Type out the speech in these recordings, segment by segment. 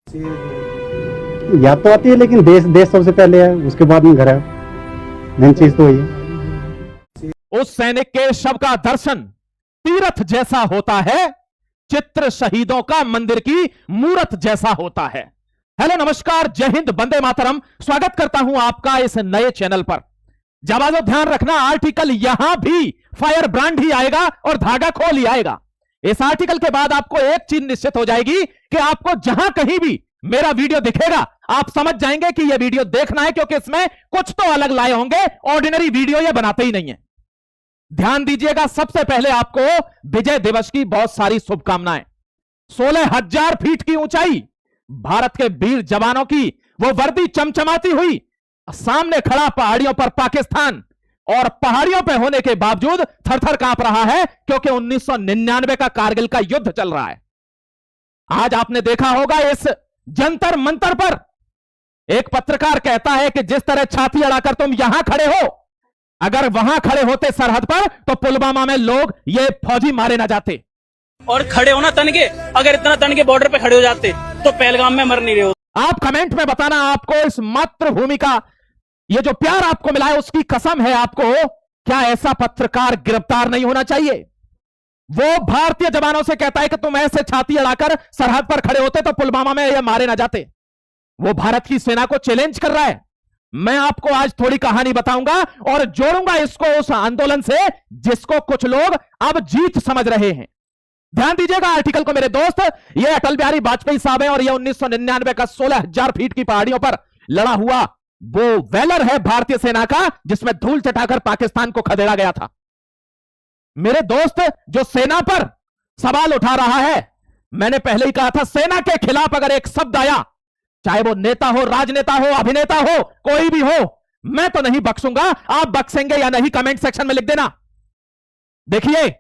याद तो आती है, लेकिन देश देश सबसे पहले है, उसके बाद में घर है। मेन चीज तो वही है। उस सैनिक के शव का दर्शन तीर्थ जैसा होता है, चित्र शहीदों का मंदिर की मूरत जैसा होता है। हेलो नमस्कार, जय हिंद, वंदे मातरम। स्वागत करता हूं आपका इस नए चैनल पर। जाबाजो ध्यान रखना, आर्टिकल यहां भी फायर ब्रांड ही आएगा और धागा खोल ही आएगा। इस आर्टिकल के बाद आपको एक चीज निश्चित हो जाएगी कि आपको जहां कहीं भी मेरा वीडियो दिखेगा आप समझ जाएंगे कि यह वीडियो देखना है, क्योंकि इसमें कुछ तो अलग लाए होंगे। ऑर्डिनरी वीडियो ये बनाते ही नहीं है। ध्यान दीजिएगा, सबसे पहले आपको विजय दिवस की बहुत सारी शुभकामनाएं। 16,000 फीट की ऊंचाई, भारत के वीर जवानों की वो वर्दी चमचमाती हुई, सामने खड़ा पहाड़ियों पर पाकिस्तान, और पहाड़ियों पर होने के बावजूद थरथर कांप रहा है, क्योंकि 1999 का कारगिल का युद्ध चल रहा है। आज आपने देखा होगा इस जंतर मंतर पर एक पत्रकार कहता है कि जिस तरह छाती अड़ाकर तुम यहां खड़े हो, अगर वहां खड़े होते सरहद पर तो पुलवामा में लोग ये फौजी मारे ना जाते। और खड़े हो ना तन के, अगर इतना तन के बॉर्डर पे खड़े हो जाते तो पहलगाम में मर नहीं रहे हो। आप कमेंट में बताना, आपको इस मातृभूमि का ये जो प्यार आपको मिला है उसकी कसम है आपको, क्या ऐसा पत्रकार गिरफ्तार नहीं होना चाहिए? वो भारतीय जवानों से कहता है कि तुम ऐसे छाती अड़ाकर सरहद पर खड़े होते तो पुलवामा में ये मारे ना जाते। वो भारत की सेना को चैलेंज कर रहा है। मैं आपको आज थोड़ी कहानी बताऊंगा और जोड़ूंगा इसको उस आंदोलन से जिसको कुछ लोग अब जीत समझ रहे हैं। ध्यान दीजिएगा आर्टिकल को मेरे दोस्त। ये अटल बिहारी वाजपेयी साहब हैं और ये 1999 का 16,000 फीट की पहाड़ियों पर लड़ा हुआ वो वेलर है भारतीय सेना का, जिसमें धूल चटाकर पाकिस्तान को खदेड़ा गया था। मेरे दोस्त, जो सेना पर सवाल उठा रहा है, मैंने पहले ही कहा था, सेना के खिलाफ अगर एक शब्द आया, चाहे वो नेता हो, राजनेता हो, अभिनेता हो, कोई भी हो, मैं तो नहीं बख्शूंगा। आप बख्शेंगे या नहीं कमेंट सेक्शन में लिख देना। देखिए,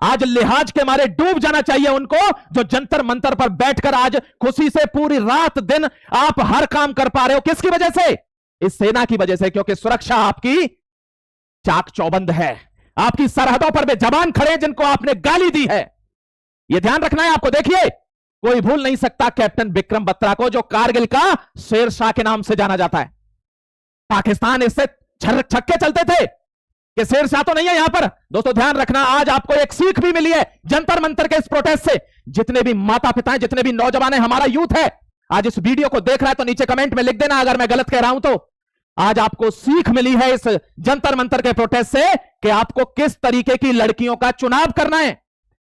आज लिहाज के मारे डूब जाना चाहिए उनको जो जंतर मंतर पर बैठकर आज खुशी से पूरी रात दिन आप हर काम कर पा रहे हो। किसकी वजह से? इस सेना की वजह से, क्योंकि सुरक्षा आपकी चाक चौबंद है। आपकी सरहदों पर वे जवान खड़े जिनको आपने गाली दी है, यह ध्यान रखना है आपको। देखिए, कोई भूल नहीं सकता कैप्टन विक्रम बत्रा को, जो कारगिल का शेर शाह के नाम से जाना जाता है। पाकिस्तान इससे छक्के चलते थे कि शेर शाह तो नहीं है यहां पर। दोस्तों ध्यान रखना, आज आपको एक सीख भी मिली है जंतर मंतर के इस प्रोटेस्ट से। जितने भी माता पिता हैं, जितने भी नौजवान हैं, हमारा यूथ है, आज इस वीडियो को देख रहा है तो नीचे कमेंट में लिख देना अगर मैं गलत कह रहा हूं तो। आज आपको सीख मिली है इस जंतर मंतर के प्रोटेस्ट से कि आपको किस तरीके की लड़कियों का चुनाव करना है,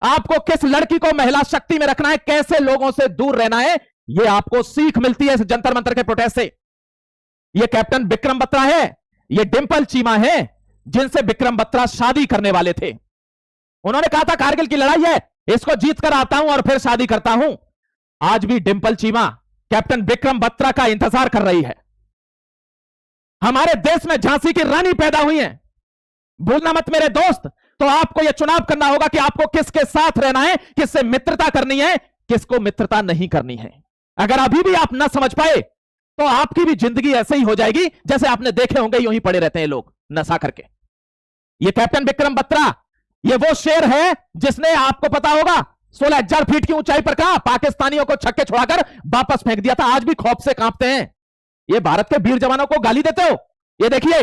आपको किस लड़की को महिला शक्ति में रखना है, कैसे लोगों से दूर रहना है। यह आपको सीख मिलती है इस जंतर मंतर के प्रोटेस्ट से। यह कैप्टन विक्रम बत्रा है, यह डिंपल चीमा है, जिनसे विक्रम बत्रा शादी करने वाले थे। उन्होंने कहा था कारगिल की लड़ाई है, इसको जीत कर आता हूं और फिर शादी करता हूं। आज भी डिंपल चीमा कैप्टन विक्रम बत्रा का इंतजार कर रही है। हमारे देश में झांसी की रानी पैदा हुई है, भूलना मत मेरे दोस्त। तो आपको यह चुनाव करना होगा कि आपको किसके साथ रहना है, किससे मित्रता करनी है, किसको मित्रता नहीं करनी है। अगर अभी भी आप ना समझ पाए तो आपकी भी जिंदगी ऐसे ही हो जाएगी जैसे आपने देखे होंगे, यूं ही पड़े रहते हैं लोग नशा करके। ये कैप्टन विक्रम बत्रा, ये वो शेर है जिसने, आपको पता होगा, 16,000 फीट की ऊंचाई पर कहा पाकिस्तानियों को छक्के छुड़ाकर वापस फेंक दिया था। आज भी खौफ से कांपते हैं। ये भारत के वीर जवानों को गाली देते हो। ये देखिए,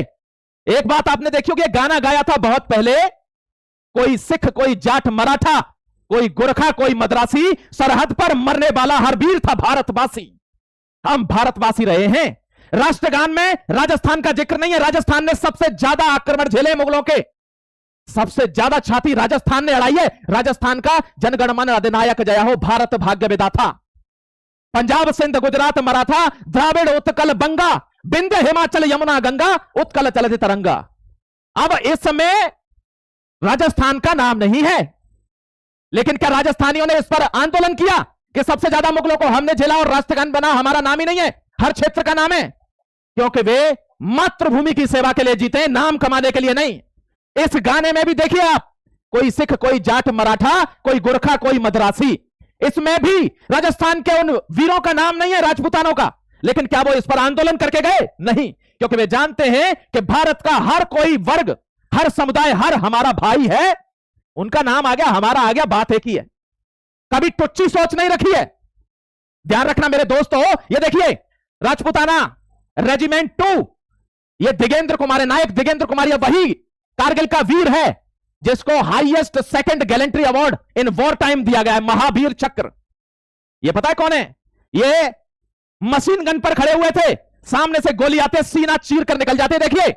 एक बात आपने देखी होगी, गाना गाया था बहुत पहले, कोई सिख, कोई जाट मराठा, कोई गोरखा, कोई मद्रासी, सरहद पर मरने वाला हर वीर था भारतवासी। हम भारतवासी रहे हैं। राष्ट्रगान में राजस्थान का जिक्र नहीं है। राजस्थान ने सबसे ज्यादा आक्रमण झेले मुगलों के, सबसे ज्यादा छाती राजस्थान ने अड़ाई है। राजस्थान का जनगणमन अधिनायक जया हो, भारत भाग्य विधाता। पंजाब, सिंध, गुजरात, मराठा, द्राविड़, उत्कल, बंगा, विंध्य, हिमाचल, यमुना, गंगा, उत्कल चलति तरंगा। अब इस समय राजस्थान का नाम नहीं है, लेकिन क्या राजस्थानियों ने इस पर आंदोलन किया कि सबसे ज्यादा मुगलों को हमने झेला और राष्ट्रगान बना? हमारा नाम ही नहीं है, हर क्षेत्र का नाम है, क्योंकि वे मातृभूमि की सेवा के लिए जीते, नाम कमाने के लिए नहीं। इस गाने में भी देखिए आप, कोई सिख, कोई जाट मराठा, कोई गोरखा, कोई मद्रासी, इसमें भी राजस्थान के उन वीरों का नाम नहीं है, राजपूतानों का। लेकिन क्या वो इस पर आंदोलन करके गए? नहीं, क्योंकि वे जानते हैं कि भारत का हर कोई वर्ग, हर समुदाय, हर हमारा भाई है। उनका नाम आ गया, हमारा आ गया, बात एक ही है। कभी टुच्ची सोच नहीं रखी है। ध्यान रखना मेरे दोस्तों, ये देखिए राजपुताना रेजिमेंट 2, ये दिगेंद्र कुमार है, नायक दिगेंद्र कुमार, ये वही कारगिल का वीर है जिसको highest second gallantry award in war time दिया गया है, महावीर चक्र। ये पता है कौन है? ये मशीन गन पर खड़े हुए थे, सामने से गोली आते सीना चीर कर निकल जाते। देखिए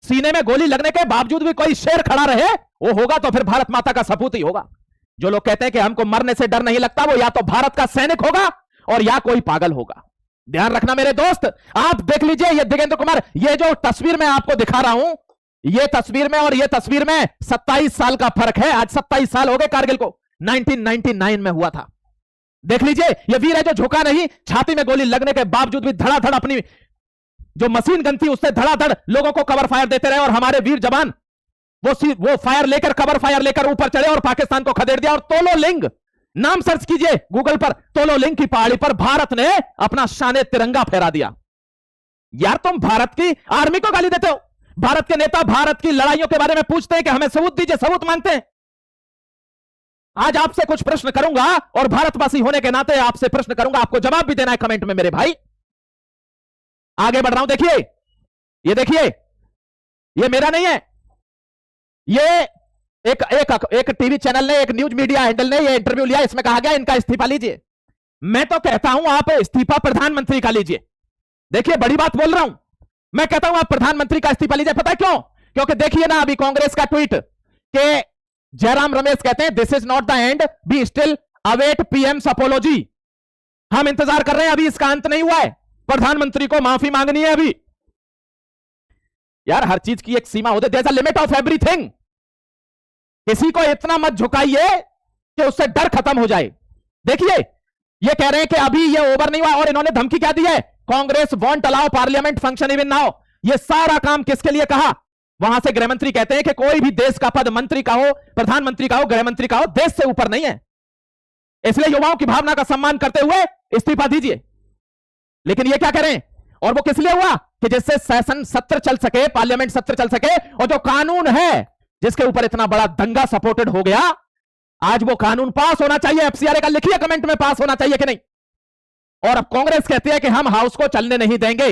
सीने में गोली लगने के बावजूद भी कोई शेर खड़ा रहे, वो होगा तो फिर भारत माता का सपूत ही होगा। जो लोग कहते हैं कि हमको मरने से डर नहीं लगता, वो या तो भारत का सैनिक होगा और या कोई पागल होगा। ध्यान रखना मेरे दोस्त, आप देख लीजिए ये दिगेंद्र कुमार, ये जो तस्वीर मैं आपको दिखा रहा हूं, ये तस्वीर में और ये तस्वीर में 27 साल का फर्क है। आज 27 साल हो गए कारगिल को, 1999 में हुआ था। देख लीजिए ये वीर है जो झुका नहीं, छाती में गोली लगने के बावजूद भी धड़ाधड़ अपनी जो मशीन गन थी उससे धड़ाधड़ लोगों को कवर फायर देते रहे, और हमारे वीर जवान वो फायर लेकर, कवर फायर लेकर ऊपर चढ़े और पाकिस्तान को खदेड़ दिया। और तोलो लिंग, नाम सर्च कीजिए गूगल पर, तोलो लिंग की पहाड़ी पर भारत ने अपना शाने तिरंगा फहरा दिया। यार तुम भारत की आर्मी को गाली देते हो, भारत के नेता भारत की लड़ाइयों के बारे में पूछते हैं कि हमें सबूत दीजिए, सबूत मांगते हैं। आज आपसे कुछ प्रश्न करूंगा और भारतवासी होने के नाते आपसे प्रश्न करूंगा, आपको जवाब भी देना है कमेंट में मेरे भाई। आगे बढ़ रहा हूं, देखिए ये देखिए, ये मेरा नहीं है, ये एक टीवी चैनल ने, एक न्यूज मीडिया हैंडल ने ये इंटरव्यू लिया, इसमें कहा गया इनका इस्तीफा लीजिए। मैं तो कहता हूं आप इस्तीफा प्रधानमंत्री का लीजिए। देखिए बड़ी बात बोल रहा हूं, मैं कहता हूं आप प्रधानमंत्री का इस्तीफा लीजिए। पता है क्यों? क्योंकि देखिए ना अभी कांग्रेस का ट्वीट के जयराम रमेश कहते हैं this is not the end, be still await PM's apology. हम इंतजार कर रहे हैं, अभी इसका अंत नहीं हुआ है, प्रधानमंत्री को माफी मांगनी है अभी। यार हर चीज की एक सीमा होती है, there is a limit of everything. किसी को इतना मत झुकाइए कि उससे डर खत्म हो जाए। देखिए ये कह रहे हैं कि अभी ये ओवर नहीं हुआ, और इन्होंने धमकी क्या दी है, Congress won't allow parliament function even now. ये सारा काम किसके लिए कहा? वहां से गृहमंत्री कहते हैं कि कोई भी देश का पद, मंत्री का हो, प्रधानमंत्री का हो, गृहमंत्री का हो, देश से ऊपर नहीं है, इसलिए युवाओं की भावना का सम्मान करते हुए इस्तीफा दीजिए। लेकिन ये क्या करें, और वो किस लिए हुआ कि जिससे सेशन सत्र चल सके, पार्लियामेंट सत्र चल सके, और जो कानून है जिसके ऊपर इतना बड़ा दंगा सपोर्टेड हो गया, आज वो कानून पास होना चाहिए। एफसीआरए का लिखिए कमेंट में, पास होना चाहिए कि नहीं। और अब कांग्रेस कहती है कि हम हाउस को चलने नहीं देंगे।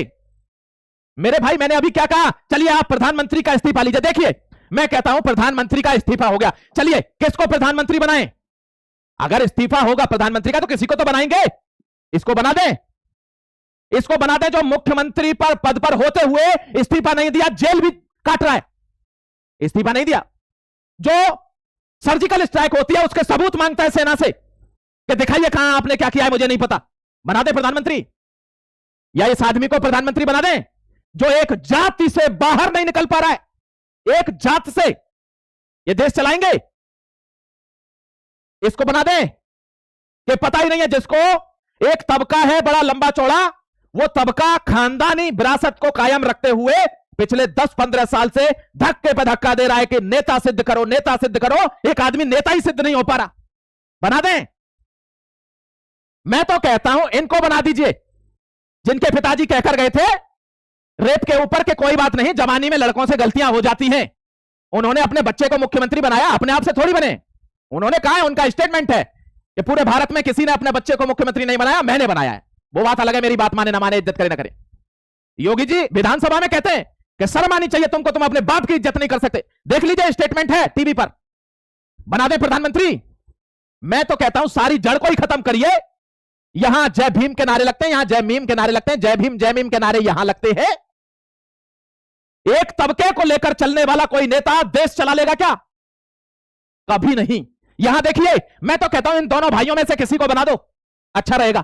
मेरे भाई मैंने अभी क्या कहा, चलिए आप प्रधानमंत्री का इस्तीफा लीजिए। देखिए मैं कहता हूं प्रधानमंत्री का इस्तीफा हो गया, चलिए किसको प्रधानमंत्री बनाएं? अगर इस्तीफा होगा प्रधानमंत्री का तो किसी को तो बनाएंगे, इसको बना दें, इसको बना दें जो मुख्यमंत्री पर पद पर होते हुए इस्तीफा नहीं दिया, जेल भी काट रहा है, इस्तीफा नहीं दिया, जो सर्जिकल स्ट्राइक होती है उसके सबूत मांगता है सेना से कि दिखाइए कहां आपने क्या किया है, मुझे नहीं पता। बना दे प्रधानमंत्री, या इस आदमी को प्रधानमंत्री बना दें जो एक जाति से बाहर नहीं निकल पा रहा है, एक जात से ये देश चलाएंगे। इसको बना दें कि पता ही नहीं है, जिसको एक तबका है बड़ा लंबा चौड़ा, वो तबका खानदानी विरासत को कायम रखते हुए पिछले 10-15 साल से धक्के पे धक्का दे रहा है कि नेता सिद्ध करो, नेता सिद्ध करो। एक आदमी नेता ही सिद्ध नहीं हो पा रहा, बना दें। मैं तो कहता हूं इनको बना दीजिए, जिनके पिताजी कहकर गए थे रेप के ऊपर के कोई बात नहीं, जवानी में लड़कों से गलतियां हो जाती हैं। उन्होंने अपने बच्चे को मुख्यमंत्री बनाया, अपने आप से थोड़ी बने। उन्होंने कहा है, उनका स्टेटमेंट है कि पूरे भारत में किसी ने अपने बच्चे को मुख्यमंत्री नहीं बनाया, मैंने बनाया है। वो बात अलग है, मेरी बात माने ना माने, इज्जत करे ना करे। योगी जी विधानसभा में कहते हैं कि शर्म आनी चाहिए तुमको, तुम अपने बाप की इज्जत नहीं कर सकते। देख लीजिए स्टेटमेंट है टीवी पर, बना दे प्रधानमंत्री। मैं तो कहता हूं सारी जड़ को ही खत्म करिए। यहां जय भीम के नारे लगते हैं, यहां जय मीम के नारे लगते हैं, जय भीम के नारे यहां लगते हैं। एक तबके को लेकर चलने वाला कोई नेता देश चला लेगा क्या? कभी नहीं। यहां देखिए मैं तो कहता हूं इन दोनों भाइयों में से किसी को बना दो, अच्छा रहेगा,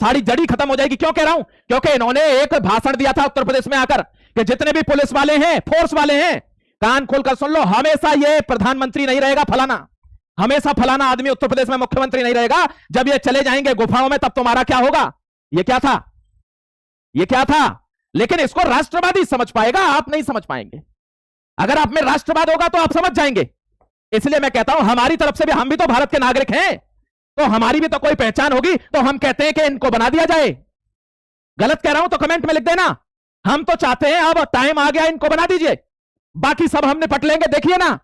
सारी जड़ी खत्म हो जाएगी। क्यों कह रहा हूं? क्योंकि इन्होंने एक भाषण दिया था उत्तर प्रदेश में आकर कि जितने भी पुलिस वाले हैं, फोर्स वाले हैं, कान खोलकर सुन लो, हमेशा ये प्रधानमंत्री नहीं रहेगा फलाना, हमेशा फलाना आदमी उत्तर प्रदेश में मुख्यमंत्री नहीं रहेगा। जब ये चले जाएंगे गुफाओं में तब तुम्हारा क्या होगा? ये क्या था, ये क्या था? लेकिन इसको राष्ट्रवादी समझ पाएगा, आप नहीं समझ पाएंगे। अगर आप में राष्ट्रवाद होगा तो आप समझ जाएंगे। इसलिए मैं कहता हूं हमारी तरफ से भी, हम भी तो भारत के नागरिक हैं, तो हमारी भी तो कोई पहचान होगी। तो हम कहते हैं कि इनको बना दिया जाए। गलत कह रहा हूं तो कमेंट में लिख देना। हम तो चाहते हैं अब टाइम आ गया, इनको बना दीजिए, बाकी सब हम निपट लेंगे। देखिए ना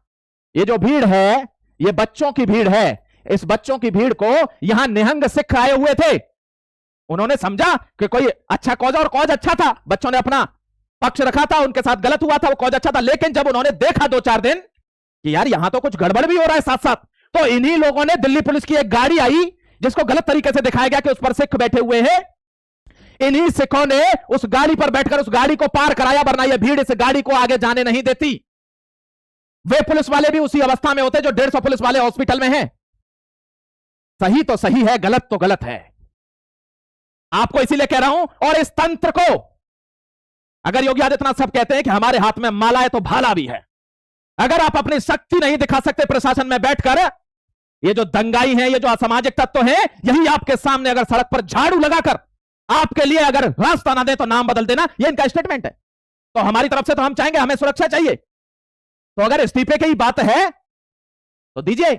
ये जो भीड़ है, ये बच्चों की भीड़ है। इस बच्चों की भीड़ को यहां निहंग सिख आए हुए थे, उन्होंने समझा कि कोई अच्छा कॉज, और कॉज अच्छा था, बच्चों ने अपना पक्ष रखा था, उनके साथ गलत हुआ था, वो कॉज अच्छा था। लेकिन जब उन्होंने देखा 2-4 दिन कि यार यहां तो कुछ गड़बड़ भी हो रहा है साथ साथ, तो इन्हीं लोगों ने, दिल्ली पुलिस की एक गाड़ी आई जिसको गलत तरीके से दिखाया गया कि उस पर सिख बैठे हुए हैं, इन्हीं सिखों ने उस गाड़ी पर बैठकर उस गाड़ी को पार कराया, वरना यह भीड़ इस गाड़ी को आगे जाने नहीं देती। वे पुलिस वाले भी उसी अवस्था में होते जो 150 पुलिस वाले हॉस्पिटल में हैं। सही तो सही है, गलत तो गलत है। आपको इसीलिए कह रहा हूं, और इस तंत्र को, अगर योगी आदित्यनाथ सब कहते हैं कि हमारे हाथ में माला है तो भाला भी है, अगर आप अपनी शक्ति नहीं दिखा सकते प्रशासन में बैठकर, ये जो दंगाई हैं, ये जो असामाजिक तत्व हैं, यही आपके सामने अगर सड़क पर झाड़ू लगाकर आपके लिए अगर रास्ता ना दे तो नाम बदल देना, ये इनका स्टेटमेंट है। तो हमारी तरफ से तो हम चाहेंगे, हमें सुरक्षा चाहिए। तो अगर इस्तीफे की बात है तो दीजिए,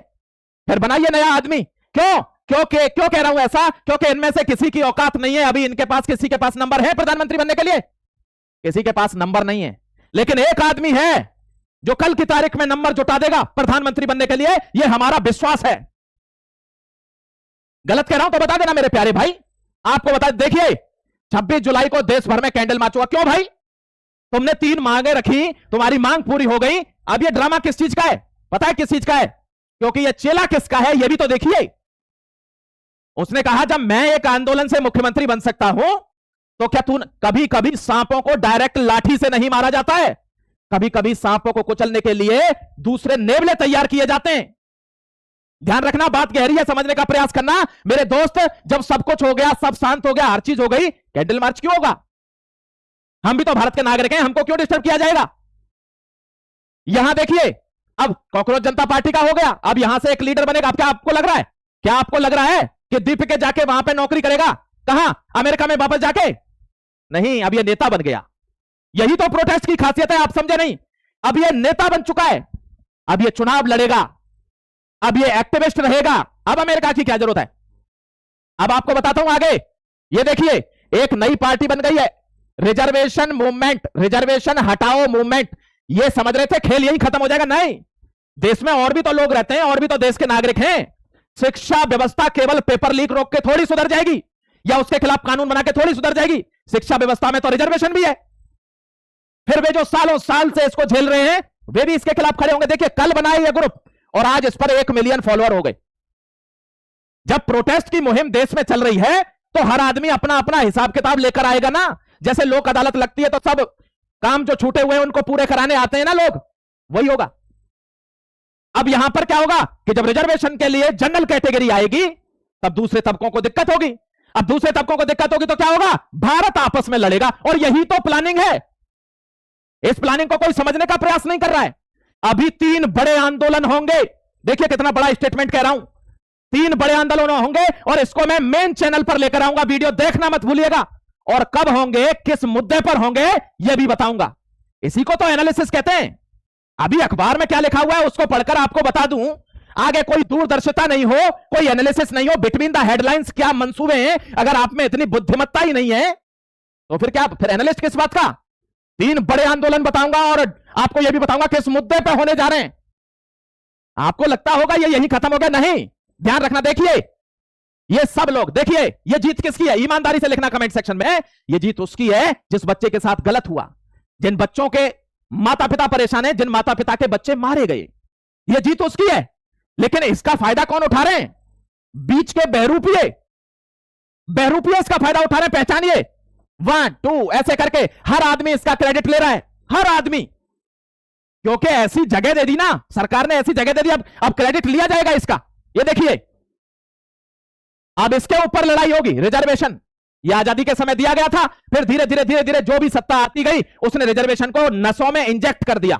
फिर बनाइए नया आदमी। क्यों कह रहा हूं ऐसा? क्योंकि इनमें से किसी की औकात नहीं है अभी, इनके पास, किसी के पास नंबर है प्रधानमंत्री बनने के लिए? किसी के पास नंबर नहीं है। लेकिन एक आदमी है जो कल की तारीख में नंबर जुटा देगा प्रधानमंत्री बनने के लिए, यह हमारा विश्वास है। गलत कह रहा हूं तो बता देना मेरे प्यारे भाई, आपको बता। देखिए 26 जुलाई को देश भर में कैंडल मार्च हुआ। क्यों भाई? तुमने 3 मांगे रखी, तुम्हारी मांग पूरी हो गई। अब ये ड्रामा किस चीज का है? पता है किस चीज का है? क्योंकि ये चेला किसका है ये भी तो देखिए। उसने कहा जब मैं एक आंदोलन से मुख्यमंत्री बन सकता हूं तो क्या तू, कभी कभी सांपों को डायरेक्ट लाठी से नहीं मारा जाता है, कभी कभी सांपों को कुचलने के लिए दूसरे नेवले तैयार किए जाते हैं। ध्यान रखना, बात गहरी है, समझने का प्रयास करना मेरे दोस्त। जब सब कुछ हो गया, सब शांत हो गया, हर चीज हो गई, कैंडल मार्च क्यों होगा? हम भी तो भारत के नागरिक हैं, हमको क्यों डिस्टर्ब किया जाएगा? यहां देखिए, अब कॉकरोच जनता पार्टी का हो गया, अब यहां से एक लीडर बनेगा। अब क्या आपको लग रहा है, क्या आपको लग रहा है कि दीपिका जाके वहां पे नौकरी करेगा? कहां? अमेरिका में वापस जाके? नहीं, अब ये नेता बन गया। यही तो प्रोटेस्ट की खासियत है, आप समझे नहीं? अब ये नेता बन चुका है, अब ये चुनाव लड़ेगा, अब ये एक्टिविस्ट रहेगा। अब अमेरिका की क्या जरूरत है? अब आपको बताता हूं आगे। ये देखिए, एक नई पार्टी बन गई है, रिजर्वेशन मूवमेंट, रिजर्वेशन हटाओ मूवमेंट। ये समझ रहे थे खेल यही खत्म हो जाएगा? नहीं, देश में और भी तो लोग रहते हैं, और भी तो देश के नागरिक हैं। शिक्षा व्यवस्था केवल पेपर लीक रोक के थोड़ी सुधर जाएगी, या उसके खिलाफ कानून बना के थोड़ी सुधर जाएगी। शिक्षा व्यवस्था में तो रिजर्वेशन भी है। फिर वे जो सालों साल से इसको झेल रहे हैं, वे भी इसके खिलाफ खड़े होंगे। देखिए, कल बनाए ये ग्रुप और आज इस पर 1 मिलियन फॉलोअर हो गए। जब प्रोटेस्ट की मुहिम देश में चल रही है तो हर आदमी अपना अपना हिसाब किताब लेकर आएगा ना। जैसे लोक अदालत लगती है तो सब काम जो छूटे हुए हैं उनको पूरे कराने आते हैं ना लोग, वही होगा। अब यहां पर क्या होगा कि जब रिजर्वेशन के लिए जनरल कैटेगरी आएगी तब दूसरे तबकों को दिक्कत होगी। अब दूसरे तबकों को दिक्कत होगी तो क्या होगा? भारत आपस में लड़ेगा। और यही तो प्लानिंग है। इस प्लानिंग को कोई समझने का प्रयास नहीं कर रहा है। अभी 3 बड़े आंदोलन होंगे। देखिए कितना बड़ा स्टेटमेंट कह रहा हूं, 3 बड़े आंदोलन होंगे और इसको मैं मेन चैनल पर लेकर आऊंगा। वीडियो देखना मत भूलिएगा। और कब होंगे, किस मुद्दे पर होंगे, यह भी बताऊंगा। इसी को तो एनालिसिस कहते हैं। अभी अखबार में क्या लिखा हुआ है उसको पढ़कर आपको बता दूं, आगे कोई दूरदर्शिता नहीं हो, कोई एनालिसिस नहीं हो, बिटवीन द हेडलाइंस क्या मंसूबे हैं। अगर आप में इतनी बुद्धिमत्ता ही नहीं है तो फिर क्या, फिर एनालिस्ट किस बात का? 3 बड़े आंदोलन बताऊंगा और आपको यह भी बताऊंगा किस मुद्दे पे होने जा रहे हैं। आपको लगता होगा ये यही खत्म हो गया, नहीं। ध्यान रखना। देखिए ये सब लोग, देखिए ये जीत किसकी है? ईमानदारी से लिखना कमेंट सेक्शन में। ये जीत उसकी है जिस बच्चे के साथ गलत हुआ, जिन बच्चों के माता पिता परेशान है, जिन माता पिता के बच्चे मारे गए, ये जीत उसकी है। लेकिन इसका फायदा कौन उठा रहे हैं? बीच के बहरूपिये, बहरूपिये इसका फायदा उठा रहे हैं। पहचानिए, 1 2 ऐसे करके हर आदमी इसका क्रेडिट ले रहा है, हर आदमी। क्योंकि ऐसी जगह दे दी ना सरकार ने, ऐसी जगह दे दी, अब क्रेडिट लिया जाएगा इसका। ये देखिए, अब इसके ऊपर लड़ाई होगी। रिजर्वेशन ये आजादी के समय दिया गया था, फिर धीरे धीरे धीरे धीरे जो भी सत्ता आती गई उसने रिजर्वेशन को नसों में इंजेक्ट कर दिया।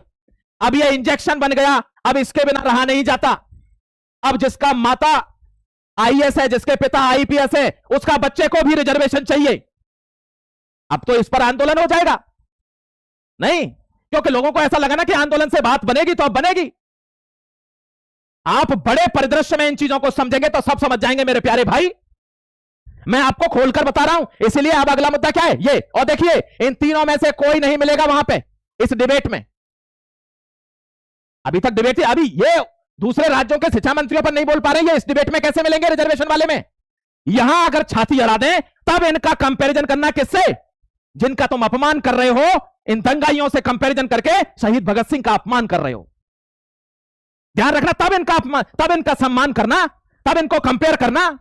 अब ये इंजेक्शन बन गया, अब इसके बिना रहा नहीं जाता। अब जिसका माता आईएएस है, जिसके पिता आईपीएस है, उसका बच्चे को भी रिजर्वेशन चाहिए। अब तो इस पर आंदोलन हो जाएगा। नहीं, क्योंकि लोगों को ऐसा लगा ना कि आंदोलन से बात बनेगी, तो अब बनेगी। आप बड़े परिदृश्य में इन चीजों को समझेंगे तो सब समझ जाएंगे मेरे प्यारे भाई। मैं आपको खोलकर बता रहा हूं। इसलिए अब अगला मुद्दा क्या है ये, और देखिए इन तीनों में से कोई नहीं मिलेगा वहां पे इस डिबेट में। अभी तक डिबेट थी, अभी ये दूसरे राज्यों के शिक्षा मंत्रियों पर नहीं बोल पा रहे, ये इस डिबेट में कैसे मिलेंगे रिजर्वेशन वाले में? यहां अगर छाती अड़ा दें तब इनका कंपैरिजन करना किससे? जिनका तुम अपमान कर रहे हो, इन दंगाइयों से कंपैरिजन करके शहीद भगत सिंह का अपमान कर रहे हो। ध्यान रखना, तब इनका अपमान, तब इनका सम्मान करना, तब इनको कंपेयर करना।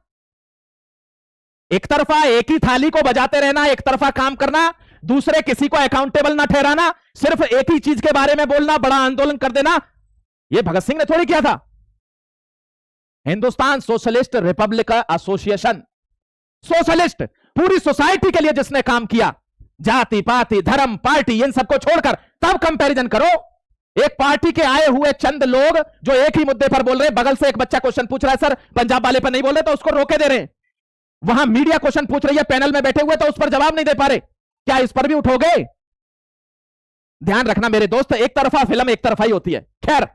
एक तरफा एक ही थाली को बजाते रहना, एक तरफा काम करना, दूसरे किसी को अकाउंटेबल ना ठहराना, सिर्फ एक ही चीज के बारे में बोलना, बड़ा आंदोलन कर देना, यह भगत सिंह ने थोड़ी किया था। Hindustan socialist Republic association, socialist, पूरी सोसाइटी के लिए जिसने काम किया, जाति पाति धर्म पार्टी इन सबको छोड़कर, तब कंपैरिजन करो। एक पार्टी के आए हुए चंद लोग जो एक ही मुद्दे पर बोल रहे हैं, बगल से एक बच्चा क्वेश्चन पूछ रहा है, सर पंजाब वाले पर नहीं बोल रहे, तो उसको रोके दे रहे हैं। वहां मीडिया क्वेश्चन पूछ रही है, पैनल में बैठे हुए, तो उस पर जवाब नहीं दे पा रहे, क्या इस पर भी उठोगे? ध्यान रखना मेरे दोस्त, एक तरफा फिल्म एक तरफा ही होती है। खैर,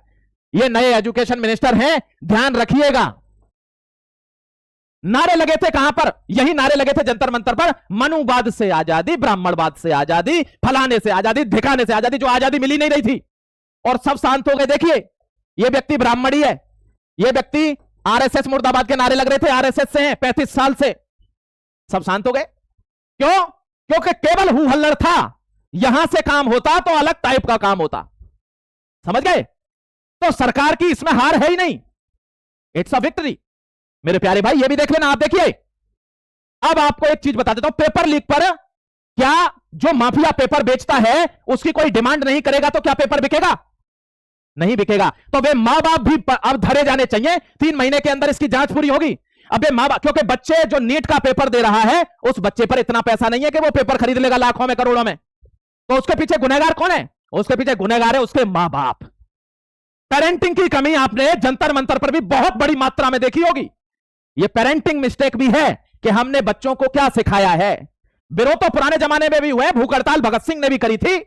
ये नए एजुकेशन मिनिस्टर हैं, ध्यान रखिएगा। नारे लगे थे कहां पर? यही नारे लगे थे जंतर मंतर पर, मनुवाद से आजादी, ब्राह्मणवाद से आजादी, फलाने से आजादी, धिकाने से आजादी, जो आजादी मिली नहीं रही थी, और सब शांत हो गए। देखिए, यह व्यक्ति ब्राह्मणी है, यह व्यक्ति आरएसएस मुर्दाबाद के नारे लग रहे थे, आरएसएस से हैं 35 साल से, सब शांत हो गए। क्यों? क्योंकि केवल हु हल्लड़ था। यहां से काम होता तो अलग टाइप का काम होता, समझ गए? तो सरकार की इसमें हार है ही नहीं, इट्स अ विक्ट्री। मेरे प्यारे भाई, ये भी देख लेना, आप देखिए। अब आपको एक चीज बता देता हूं, पेपर लीक पर क्या जो माफिया पेपर बेचता है उसकी कोई डिमांड नहीं करेगा तो क्या पेपर बिकेगा? नहीं बिकेगा। तो वे मां बाप भी अब धरे जाने चाहिए, 3 महीने के अंदर इसकी जांच पूरी होगी। अब मां बाप, क्योंकि बच्चे जो नीट का पेपर दे रहा है, उस बच्चे पर इतना पैसा नहीं है कि वो पेपर खरीद लेगा लाखों में करोड़ों में, तो उसके पीछे गुनहगार कौन है? उसके पीछे गुनहगार है उसके मां बाप। पेरेंटिंग की कमी आपने जंतर मंतर पर भी बहुत बड़ी मात्रा में देखी होगी। यह पेरेंटिंग मिस्टेक भी है कि हमने बच्चों को क्या सिखाया है। विरोध तो पुराने जमाने में भी हुए, भूख हड़ताल भगत सिंह ने भी करी थी,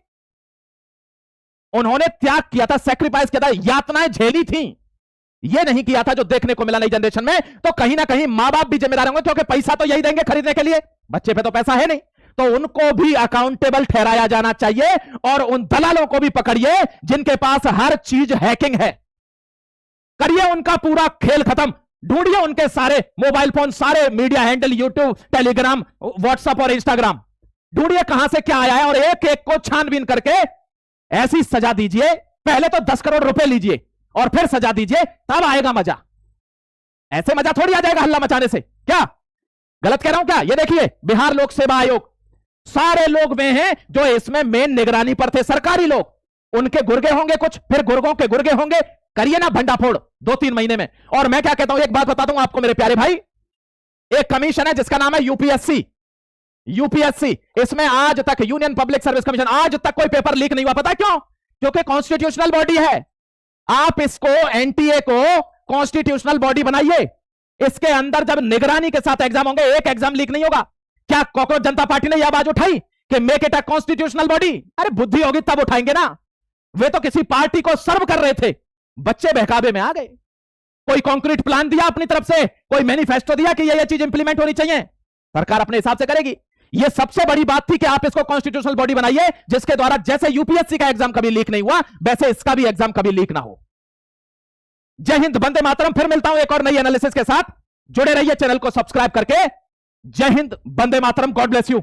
उन्होंने त्याग किया था, सैक्रिफाइस किया था, यातनाएं झेली थी। यह नहीं किया था जो देखने को मिला नई जनरेशन में। तो कहीं ना कहीं मां बाप भी जिम्मेदार होंगे, क्योंकि पैसा तो यही देंगे खरीदने के लिए, बच्चे पे तो पैसा है नहीं, तो उनको भी अकाउंटेबल ठहराया जाना चाहिए। और उन दलालों को भी पकड़िए जिनके पास हर चीज हैकिंग है, करिए उनका पूरा खेल खत्म। ढूंढिए उनके सारे मोबाइल फोन, सारे media handle, YouTube, Telegram, WhatsApp और इंस्टाग्राम, ढूंढिए कहां से क्या आया है, और एक एक को छानबीन करके ऐसी सजा दीजिए। पहले तो 10 करोड़ रुपए लीजिए और फिर सजा दीजिए, तब आएगा मजा। ऐसे मजा थोड़ी आ जाएगा हल्ला मचाने से। क्या गलत कह रहा हूं क्या? ये देखिए, बिहार लोक सेवा आयोग, सारे लोग वे हैं जो इसमें मेन निगरानी पर थे, सरकारी लोग, उनके गुर्गे होंगे कुछ, फिर गुर्गों के गुर्गे होंगे। करिए ना भंडाफोड़ 2-3 महीने में। और मैं क्या कहता हूं, एक बात बताता हूं आपको मेरे प्यारे भाई, एक कमीशन है जिसका नाम है यूपीएससी। यूपीएससी, इसमें आज तक, यूनियन पब्लिक सर्विस कमीशन, आज तक कोई पेपर लीक नहीं हुआ। पता है क्यों? क्योंकि कॉन्स्टिट्यूशनल बॉडी है। आप इसको, एनटीए को कॉन्स्टिट्यूशनल बॉडी बनाइए, इसके अंदर जब निगरानी के साथ एग्जाम होंगे, एक एग्जाम लीक नहीं होगा। क्या कांग्रेस जनता पार्टी ने यह आवाज उठाई कि make it a constitutional body? अरे बुद्धि होगी तब उठाएंगे ना। वे तो किसी पार्टी को सर्व कर रहे थे, बच्चे बहकावे में आ गए। कोई कॉन्क्रीट प्लान दिया अपनी तरफ से, कोई मैनिफेस्टो दिया कि यह चीज इंप्लीमेंट होनी चाहिए, सरकार अपने हिसाब से करेगी। यह सबसे बड़ी बात थी कि आप इसको कॉन्स्टिट्यूशनल बॉडी बनाइए, जिसके द्वारा जैसे यूपीएससी का एग्जाम कभी लीक नहीं हुआ, वैसे इसका भी एग्जाम कभी लीक ना हो। जय हिंद, वंदे मातरम। फिर मिलता हूं एक और नई एनालिसिस के साथ। जुड़े रहिए चैनल को सब्सक्राइब करके। जय Hind, Vande Mataram, God bless you.